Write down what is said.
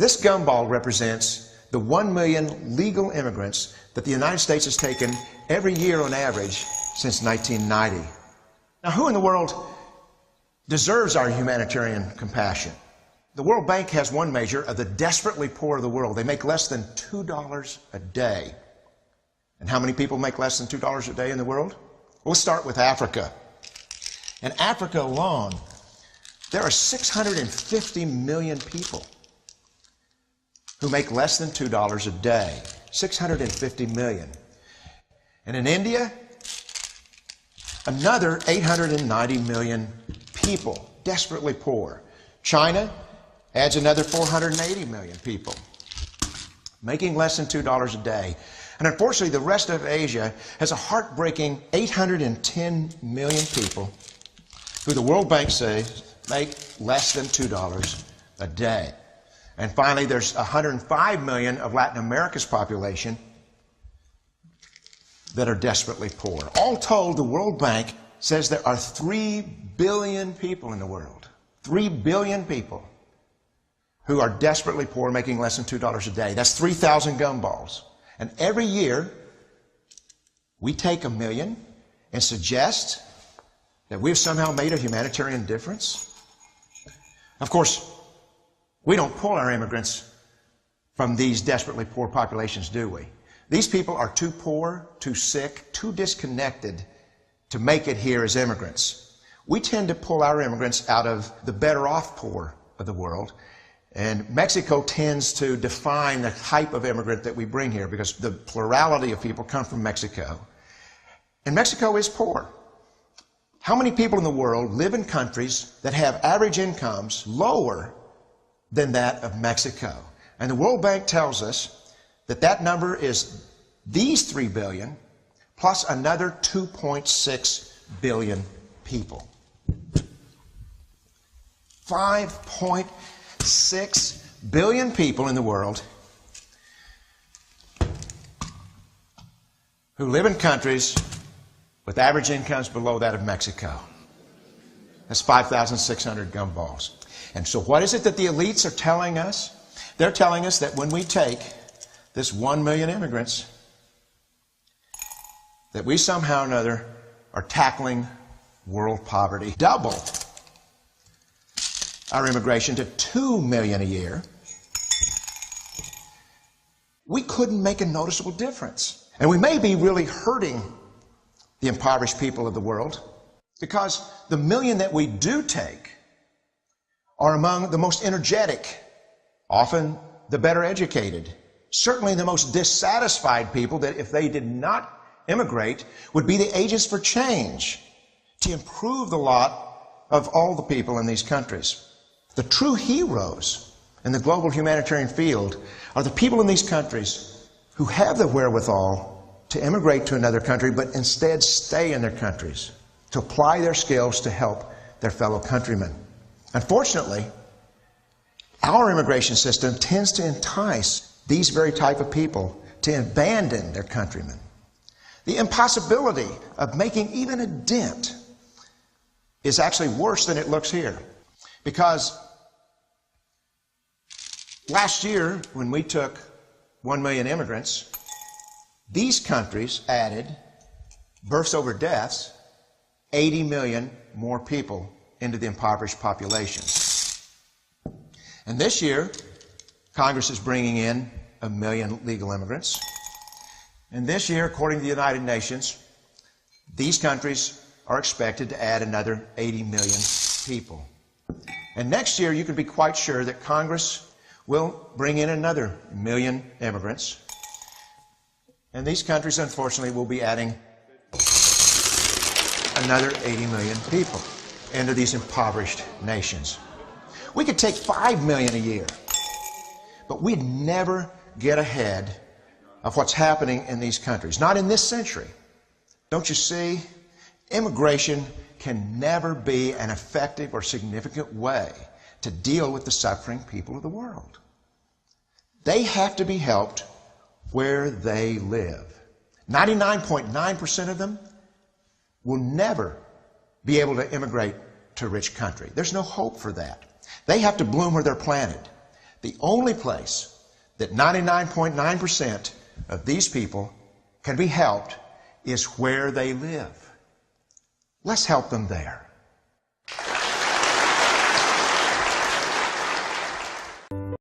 This gumball represents the 1 million legal immigrants that the United States has taken every year on average since 1990. Now, who in the world deserves our humanitarian compassion? The World Bank has one measure of the desperately poor of the world. They make less than $2 a day. And how many people make less than $2 a day in the world? Well, let's start with Africa. In Africa alone, there are 650 million people who make less than $2 a day. 650 million. And in India, another 890 million people, desperately poor. China adds another 480 million people, making less than $2 a day. And unfortunately, the rest of Asia has a heartbreaking 810 million people who the World Bank says make less than $2 a day. And finally, there's 105 million of Latin America's population that are desperately poor. All told, the World Bank says there are 3 billion people in the world. 3 billion people who are desperately poor, making less than $2 a day. That's 3,000 gumballs. And every year, we take 1 million and suggest that we've somehow made a humanitarian difference. Of course, we don't pull our immigrants from these desperately poor populations, do we? These people are too poor, too sick, too disconnected to make it here as immigrants. We tend to pull our immigrants out of the better off poor of the world. And Mexico tends to define the type of immigrant that we bring here because the plurality of people come from Mexico. And Mexico is poor. How many people in the world live in countries that have average incomes lower than that of Mexico? And the World Bank tells us that that number is these 3 billion plus another 2.6 billion people. 5.6 billion people in the world who live in countries with average incomes below that of Mexico. That's 5,600 gumballs. And so what is it that the elites are telling us? They're telling us that when we take this 1 million immigrants, that we somehow or another are tackling world poverty. Double our immigration to 2 million a year. We couldn't make a noticeable difference. And we may be really hurting the impoverished people of the world because the 1 million that we do take are among the most energetic, often the better educated, certainly the most dissatisfied people that if they did not immigrate would be the agents for change to improve the lot of all the people in these countries. The true heroes in the global humanitarian field are the people in these countries who have the wherewithal to immigrate to another country, but instead stay in their countries to apply their skills to help their fellow countrymen. Unfortunately, our immigration system tends to entice these very type of people to abandon their countrymen. The impossibility of making even a dent is actually worse than it looks here. Because last year, when we took 1 million immigrants, these countries added, births over deaths, 80 million more people into the impoverished population. And this year, Congress is bringing in 1 million legal immigrants. And this year, according to the United Nations, these countries are expected to add another 80 million people. And next year, you can be quite sure that Congress will bring in another 1 million immigrants. And these countries, unfortunately, will be adding another 80 million people into these impoverished nations. We could take 5 million a year, but we'd never get ahead of what's happening in these countries. Not in this century. Don't you see? Immigration can never be an effective or significant way to deal with the suffering people of the world. They have to be helped where they live. 99.9% of them will never be able to immigrate to a rich country. There's no hope for that. They have to bloom where they're planted. The only place that 99.9% of these people can be helped is where they live. Let's help them there.